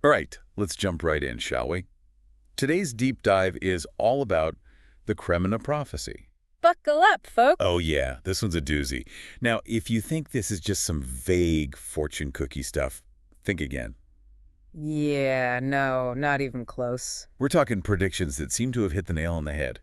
All right, let's jump right in, shall we? Today's deep dive is all about the Kremna Prophecy. Buckle up, folks. Oh yeah, this one's a doozy. Now, if you think this is just some vague fortune cookie stuff, think again. Yeah, no, not even close. We're talking predictions that seem to have hit the nail on the head.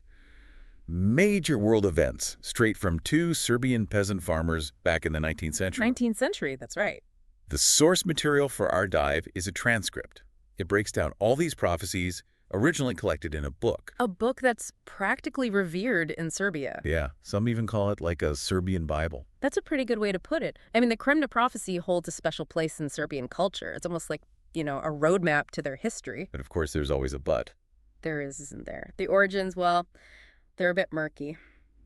Major world events, straight from two Serbian peasant farmers back in the 19th century. 19th century, that's right. The source material for our dive is a transcript. It breaks down all these prophecies, originally collected in a book. A book that's practically revered in Serbia. Yeah, some even call it like a Serbian Bible. That's a pretty good way to put it. I mean, the Kremna Prophecy holds a special place in Serbian culture. It's almost like, a roadmap to their history. But of course, there's always a but. There is, isn't there? The origins, well, they're a bit murky.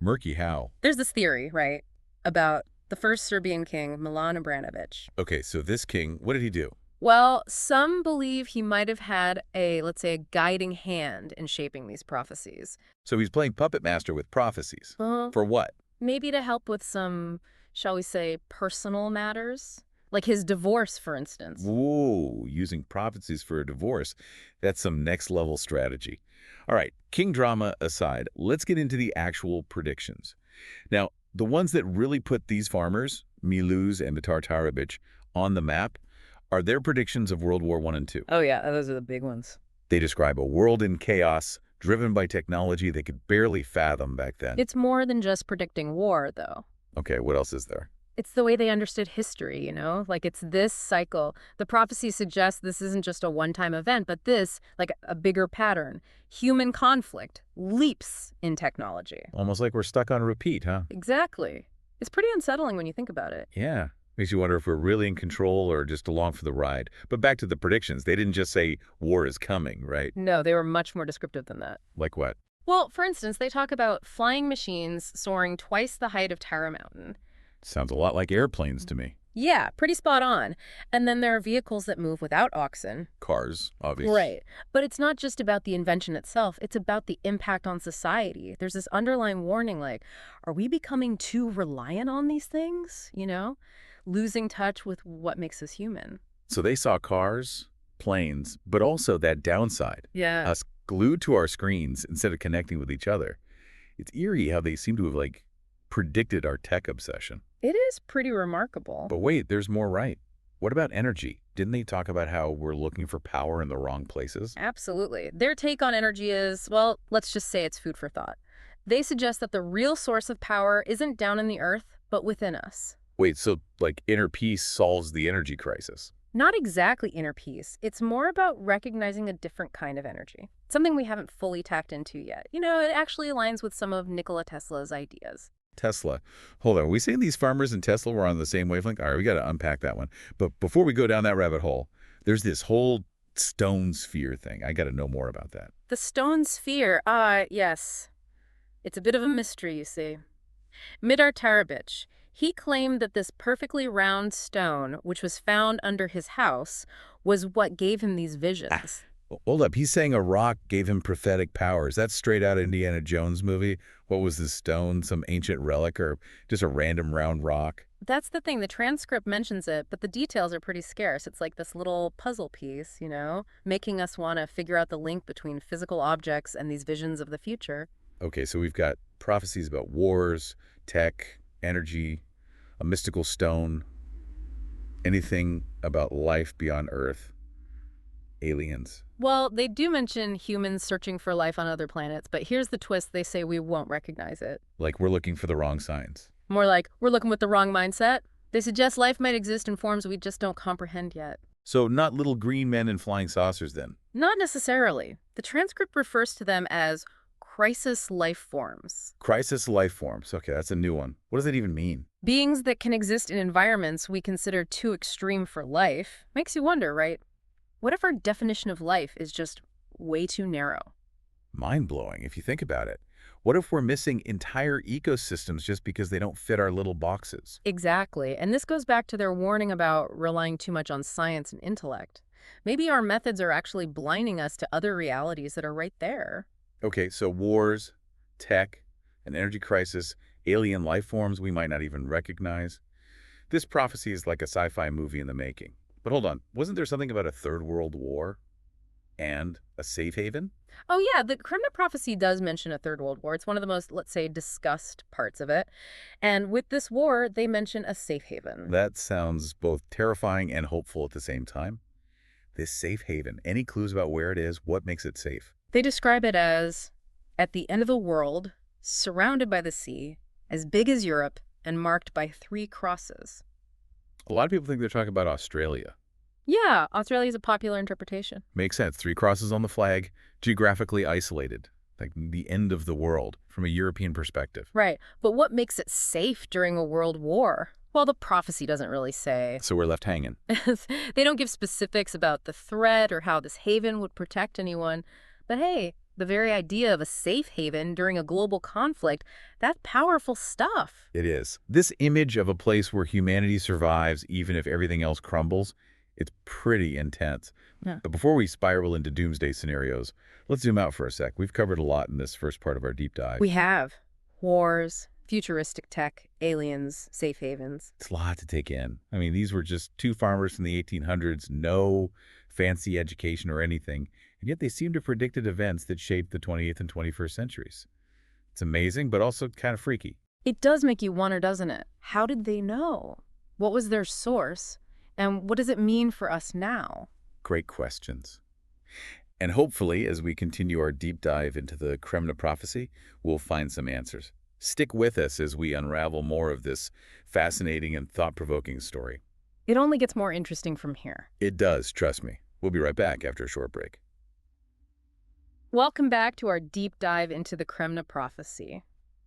Murky how? There's this theory, right, about the first Serbian king, Milan Obranović. Okay, so this king, what did he do? Well, some believe he might have had let's say, a guiding hand in shaping these prophecies. So he's playing puppet master with prophecies. Uh, For what? Maybe to help with some, shall we say, personal matters? Like his divorce, for instance. Whoa, using prophecies for a divorce. That's some next level strategy. All right, king drama aside, let's get into the actual predictions. Now, the ones that really put these farmers, Miluz and the Tartarovich, on the map are their predictions of World War I and II. Oh, yeah, those are the big ones. They describe a world in chaos, driven by technology they could barely fathom back then. It's more than just predicting war, though. Okay, what else is there? It's the way they understood history, Like, it's this cycle. The prophecy suggests this isn't just a one-time event, but this, like a bigger pattern. Human conflict, leaps in technology. Almost like we're stuck on repeat, huh? Exactly. It's pretty unsettling when you think about it. Yeah. Makes you wonder if we're really in control or just along for the ride. But back to the predictions. They didn't just say war is coming, right? No, they were much more descriptive than that. Like what? Well, for instance, they talk about flying machines soaring twice the height of Tara Mountain. Sounds a lot like airplanes to me. Yeah, pretty spot on. And then there are vehicles that move without oxen. Cars, obviously. Right. But it's not just about the invention itself. It's about the impact on society. There's this underlying warning like, are we becoming too reliant on these things? Losing touch with what makes us human. So they saw cars, planes, but also that downside. Yeah. Us glued to our screens instead of connecting with each other. It's eerie how they seem to have, predicted our tech obsession. It is pretty remarkable. But wait, there's more, right? What about energy? Didn't they talk about how we're looking for power in the wrong places? Absolutely. Their take on energy is, well, let's just say it's food for thought. They suggest that the real source of power isn't down in the earth, but within us. Wait, so inner peace solves the energy crisis? Not exactly inner peace. It's more about recognizing a different kind of energy. Something we haven't fully tapped into yet. It actually aligns with some of Nikola Tesla's ideas. Tesla. Hold on, are we saying these farmers and Tesla were on the same wavelength? All right, we got to unpack that one. But before we go down that rabbit hole, there's this whole stone sphere thing. I got to know more about that. The stone sphere, yes. It's a bit of a mystery, you see. Midar Tarabich, he claimed that this perfectly round stone, which was found under his house, was what gave him these visions. Hold up, he's saying a rock gave him prophetic powers. That's straight out of Indiana Jones movie. What was this stone? Some ancient relic or just a random round rock? That's the thing. The transcript mentions it, but the details are pretty scarce. It's like this little puzzle piece, making us want to figure out the link between physical objects and these visions of the future. Okay, so we've got prophecies about wars, tech, energy, a mystical stone, anything about life beyond Earth, aliens. Well, they do mention humans searching for life on other planets, but here's the twist. They say we won't recognize it. Like we're looking for the wrong signs. More like we're looking with the wrong mindset. They suggest life might exist in forms we just don't comprehend yet. So not little green men in flying saucers then? Not necessarily. The transcript refers to them as crisis life forms. Crisis life forms. Okay, that's a new one. What does that even mean? Beings that can exist in environments we consider too extreme for life. Makes you wonder, right? What if our definition of life is just way too narrow? Mind-blowing if you think about it. What if we're missing entire ecosystems just because they don't fit our little boxes? Exactly. And this goes back to their warning about relying too much on science and intellect. Maybe our methods are actually blinding us to other realities that are right there. Okay, so wars, tech, an energy crisis, alien life forms we might not even recognize. This prophecy is like a sci-fi movie in the making. But hold on, wasn't there something about a third world war and a safe haven? Oh, yeah, the Kremna Prophecy does mention a Third World War. It's one of the most, let's say, discussed parts of it. And with this war, they mention a safe haven. That sounds both terrifying and hopeful at the same time. This safe haven, any clues about where it is, what makes it safe? They describe it as at the end of the world, surrounded by the sea, as big as Europe, and marked by 3 crosses. A lot of people think they're talking about Australia. Yeah, Australia is a popular interpretation. Makes sense. 3 crosses on the flag, geographically isolated, like the end of the world from a European perspective. Right, but what makes it safe during a world war? Well, the prophecy doesn't really say. So we're left hanging. They don't give specifics about the threat or how this haven would protect anyone. But hey, the very idea of a safe haven during a global conflict, that's powerful stuff. It is. This image of a place where humanity survives even if everything else crumbles, it's pretty intense. Yeah. But before we spiral into doomsday scenarios, let's zoom out for a sec. We've covered a lot in this first part of our deep dive. We have wars, futuristic tech, aliens, safe havens. It's a lot to take in. I mean, these were just 2 farmers from the 1800s, no fancy education or anything, and yet they seem to have predicted events that shaped the 20th and 21st centuries. It's amazing, but also kind of freaky. It does make you wonder, doesn't it? How did they know? What was their source? And what does it mean for us now? Great questions. And hopefully, as we continue our deep dive into the Kremna Prophecy, we'll find some answers. Stick with us as we unravel more of this fascinating and thought-provoking story. It only gets more interesting from here. It does, trust me. We'll be right back after a short break. Welcome back to our deep dive into the Kremna Prophecy.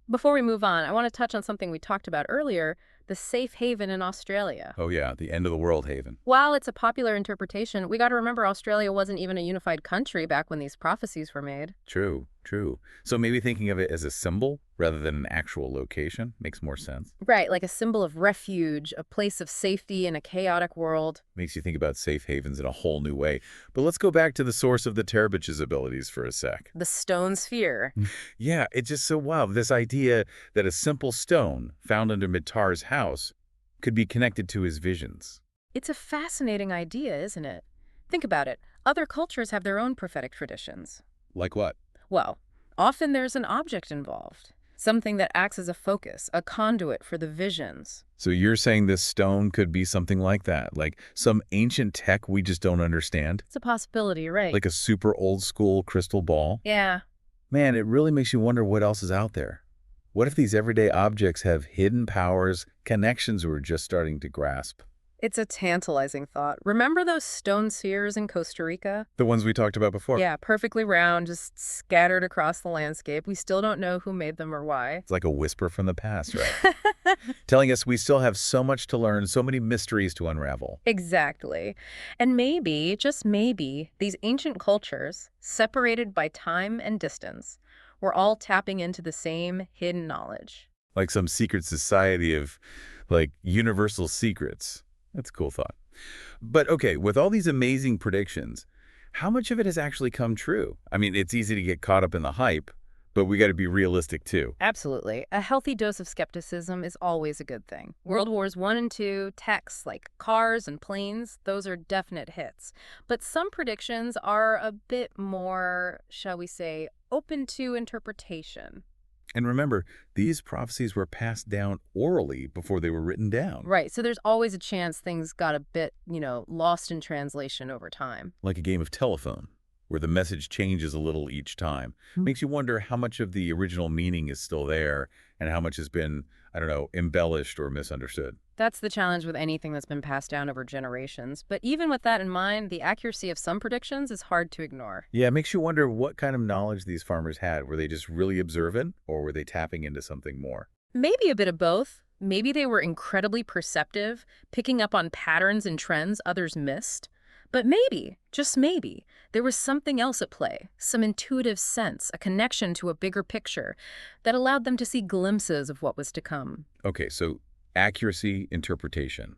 Before we move on, I want to touch on something we talked about earlier, the safe haven in Australia. Oh yeah, the end of the world haven. While it's a popular interpretation, we got to remember Australia wasn't even a unified country back when these prophecies were made. True, true. So maybe thinking of it as a symbol rather than an actual location makes more sense. Right, like a symbol of refuge, a place of safety in a chaotic world. Makes you think about safe havens in a whole new way. But let's go back to the source of the Terabitch's abilities for a sec. The stone sphere. Yeah, it's just so wild. This idea that a simple stone found under Mitar's house could be connected to his visions. It's a fascinating idea, isn't it? Think about it. Other cultures have their own prophetic traditions. Like what? Well, often there's an object involved. Something that acts as a focus, a conduit for the visions. So you're saying this stone could be something like that, like some ancient tech we just don't understand? It's a possibility, right? Like a super old school crystal ball? Yeah. Man, it really makes you wonder what else is out there. What if these everyday objects have hidden powers, connections we're just starting to grasp? It's a tantalizing thought. Remember those stone spheres in Costa Rica? The ones we talked about before. Yeah, perfectly round, just scattered across the landscape. We still don't know who made them or why. It's like a whisper from the past, right? Telling us we still have so much to learn, so many mysteries to unravel. Exactly. And maybe, just maybe, these ancient cultures, separated by time and distance, were all tapping into the same hidden knowledge. Like some secret society of, like, universal secrets. That's a cool thought. But okay, with all these amazing predictions, how much of it has actually come true? I mean, it's easy to get caught up in the hype, but we got to be realistic too. Absolutely. A healthy dose of skepticism is always a good thing. World Wars I and II, techs like cars and planes, those are definite hits. But some predictions are a bit more, shall we say, open to interpretation. And remember, these prophecies were passed down orally before they were written down. Right, so there's always a chance things got a bit, lost in translation over time. Like a game of telephone, where the message changes a little each time. Makes you wonder how much of the original meaning is still there and how much has been, I don't know, embellished or misunderstood. That's the challenge with anything that's been passed down over generations. But even with that in mind, the accuracy of some predictions is hard to ignore. Yeah, it makes you wonder what kind of knowledge these farmers had. Were they just really observant, or were they tapping into something more? Maybe a bit of both. Maybe they were incredibly perceptive, picking up on patterns and trends others missed. But maybe, just maybe, there was something else at play, some intuitive sense, a connection to a bigger picture that allowed them to see glimpses of what was to come. Okay, so accuracy, interpretation.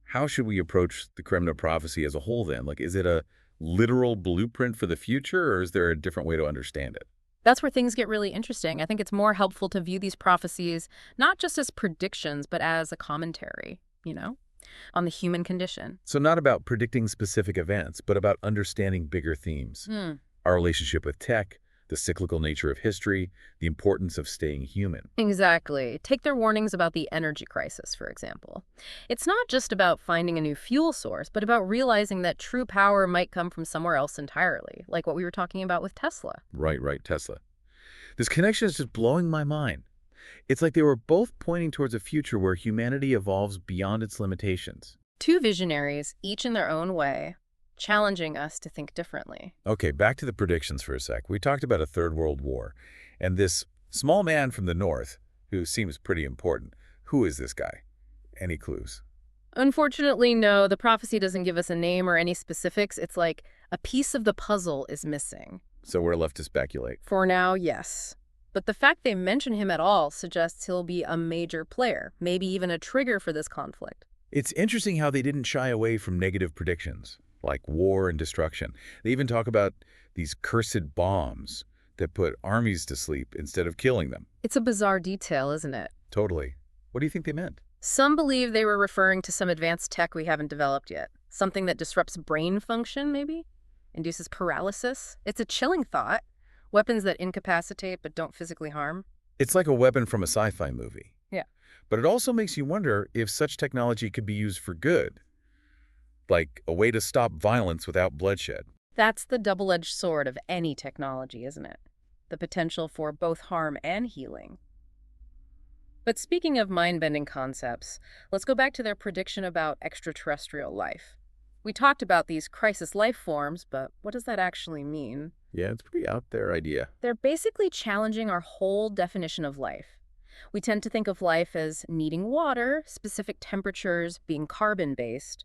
How should we approach the Kremna Prophecy as a whole then? Like, is it a literal blueprint for the future, or is there a different way to understand it? That's where things get really interesting. I think it's more helpful to view these prophecies not just as predictions, but as a commentary, on the human condition. So not about predicting specific events, but about understanding bigger themes. Hmm. Our relationship with tech, the cyclical nature of history, the importance of staying human. Exactly. Take their warnings about the energy crisis, for example. It's not just about finding a new fuel source, but about realizing that true power might come from somewhere else entirely, like what we were talking about with Tesla. Right, Tesla. This connection is just blowing my mind. It's like they were both pointing towards a future where humanity evolves beyond its limitations. Two visionaries, each in their own way, challenging us to think differently. Okay, back to the predictions for a sec. We talked about a third world war, and this small man from the north, who seems pretty important. Who is this guy? Any clues? Unfortunately, no, the prophecy doesn't give us a name or any specifics. It's like a piece of the puzzle is missing. So we're left to speculate. For now, yes. But the fact they mention him at all suggests he'll be a major player, maybe even a trigger for this conflict. It's interesting how they didn't shy away from negative predictions, like war and destruction. They even talk about these cursed bombs that put armies to sleep instead of killing them. It's a bizarre detail, isn't it? Totally. What do you think they meant? Some believe they were referring to some advanced tech we haven't developed yet. Something that disrupts brain function, maybe? Induces paralysis? It's a chilling thought. Weapons that incapacitate but don't physically harm. It's like a weapon from a sci-fi movie. Yeah. But it also makes you wonder if such technology could be used for good, like a way to stop violence without bloodshed. That's the double-edged sword of any technology, isn't it? The potential for both harm and healing. But speaking of mind-bending concepts, let's go back to their prediction about extraterrestrial life. We talked about these crisis life forms, but what does that actually mean? Yeah, it's a pretty out there idea. They're basically challenging our whole definition of life. We tend to think of life as needing water, specific temperatures, being carbon-based.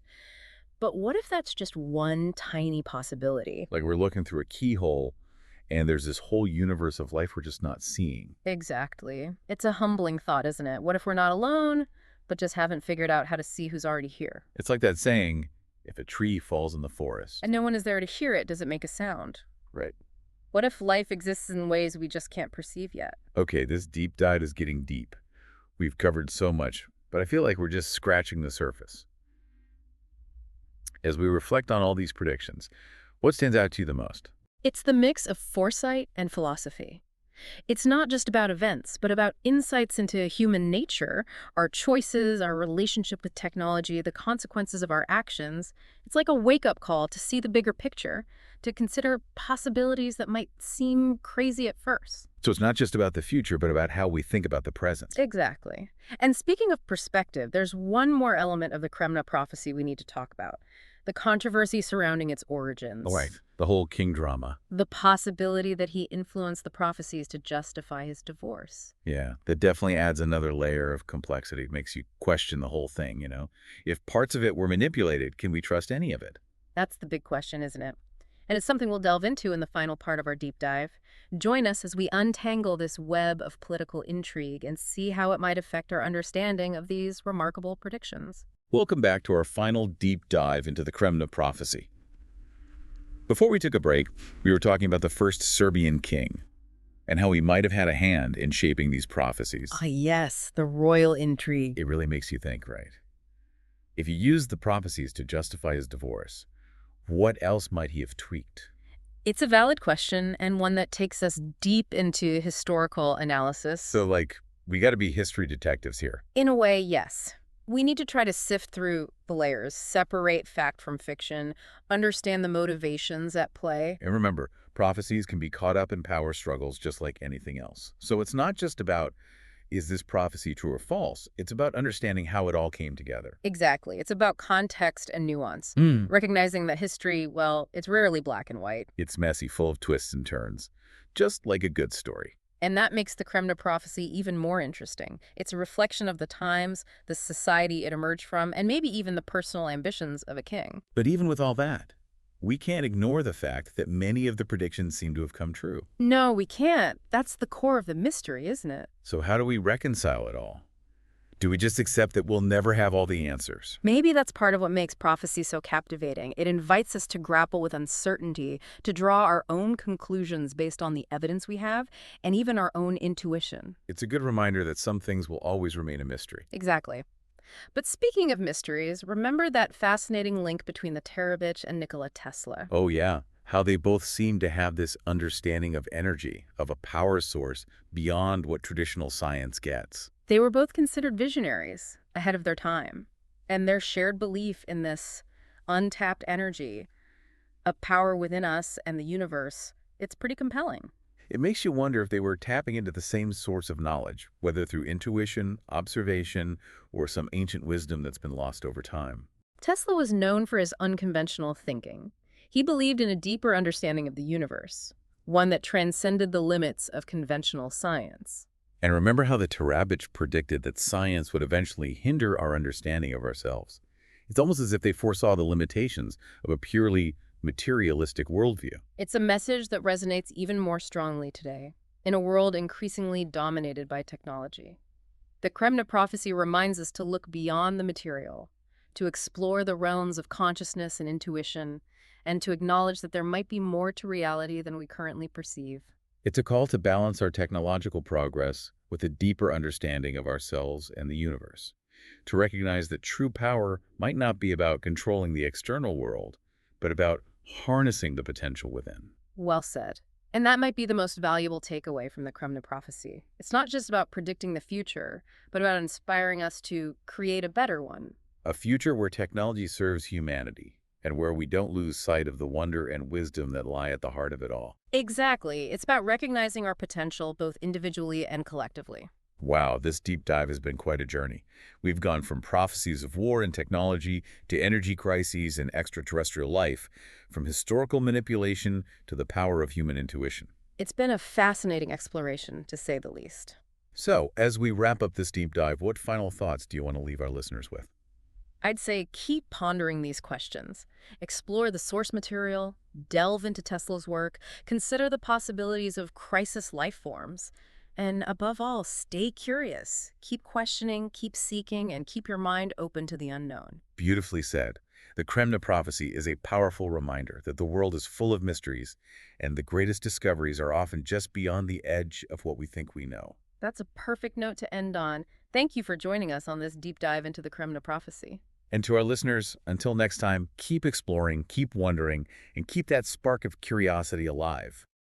But what if that's just one tiny possibility? Like we're looking through a keyhole and there's this whole universe of life we're just not seeing. Exactly. It's a humbling thought, isn't it? What if we're not alone, but just haven't figured out how to see who's already here? It's like that saying, if a tree falls in the forest. And no one is there to hear it. Does it make a sound? Right. What if life exists in ways we just can't perceive yet? Okay, this deep dive is getting deep. We've covered so much, but I feel like we're just scratching the surface. As we reflect on all these predictions, what stands out to you the most? It's the mix of foresight and philosophy. It's not just about events, but about insights into human nature, our choices, our relationship with technology, the consequences of our actions. It's like a wake-up call to see the bigger picture, to consider possibilities that might seem crazy at first. So it's not just about the future, but about how we think about the present. Exactly. And speaking of perspective, there's one more element of the Kremna Prophecy we need to talk about. The controversy surrounding its origins. All right, the whole king drama. The possibility that he influenced the prophecies to justify his divorce. Yeah, that definitely adds another layer of complexity. It makes you question the whole thing, you know? If parts of it were manipulated, can we trust any of it? That's the big question, isn't it? And it's something we'll delve into in the final part of our deep dive. Join us as we untangle this web of political intrigue and see how it might affect our understanding of these remarkable predictions. Welcome back to our final deep dive into the Kremna Prophecy. Before we took a break, we were talking about the first Serbian king and how he might have had a hand in shaping these prophecies. Ah, yes, the royal intrigue. It really makes you think, right? If he used the prophecies to justify his divorce, what else might he have tweaked? It's a valid question and one that takes us deep into historical analysis. So, we got to be history detectives here. In a way, yes. We need to try to sift through the layers, separate fact from fiction, understand the motivations at play. And remember, prophecies can be caught up in power struggles just like anything else. So it's not just about, is this prophecy true or false? It's about understanding how it all came together. Exactly. It's about context and nuance. Recognizing that history, well, it's rarely black and white. It's messy, full of twists and turns, just like a good story. And that makes the Kremna Prophecy even more interesting. It's a reflection of the times, the society it emerged from, and maybe even the personal ambitions of a king. But even with all that, we can't ignore the fact that many of the predictions seem to have come true. No, we can't. That's the core of the mystery, isn't it? So how do we reconcile it all? Do we just accept that we'll never have all the answers? Maybe that's part of what makes prophecy so captivating. It invites us to grapple with uncertainty, to draw our own conclusions based on the evidence we have, and even our own intuition. It's a good reminder that some things will always remain a mystery. Exactly. But speaking of mysteries, remember that fascinating link between the Terabitch and Nikola Tesla? Oh yeah, how they both seem to have this understanding of energy, of a power source beyond what traditional science gets. They were both considered visionaries ahead of their time, and their shared belief in this untapped energy, a power within us and the universe, it's pretty compelling. It makes you wonder if they were tapping into the same source of knowledge, whether through intuition, observation, or some ancient wisdom that's been lost over time. Tesla was known for his unconventional thinking. He believed in a deeper understanding of the universe, one that transcended the limits of conventional science. And remember how the Tarabich predicted that science would eventually hinder our understanding of ourselves. It's almost as if they foresaw the limitations of a purely materialistic worldview. It's a message that resonates even more strongly today, in a world increasingly dominated by technology. The Kremna Prophecy reminds us to look beyond the material, to explore the realms of consciousness and intuition, and to acknowledge that there might be more to reality than we currently perceive. It's a call to balance our technological progress with a deeper understanding of ourselves and the universe, to recognize that true power might not be about controlling the external world, but about harnessing the potential within. Well said. And that might be the most valuable takeaway from the Kremna Prophecy. It's not just about predicting the future, but about inspiring us to create a better one. A future where technology serves humanity, and where we don't lose sight of the wonder and wisdom that lie at the heart of it all. Exactly. It's about recognizing our potential both individually and collectively. Wow, this deep dive has been quite a journey. We've gone from prophecies of war and technology to energy crises and extraterrestrial life, from historical manipulation to the power of human intuition. It's been a fascinating exploration, to say the least. So, as we wrap up this deep dive, what final thoughts do you want to leave our listeners with? I'd say keep pondering these questions. Explore the source material, delve into Tesla's work, consider the possibilities of crisis life forms, and above all, stay curious. Keep questioning, keep seeking, and keep your mind open to the unknown. Beautifully said. The Kremna Prophecy is a powerful reminder that the world is full of mysteries, and the greatest discoveries are often just beyond the edge of what we think we know. That's a perfect note to end on. Thank you for joining us on this deep dive into the Kremna Prophecy. And to our listeners, until next time, keep exploring, keep wondering, and keep that spark of curiosity alive.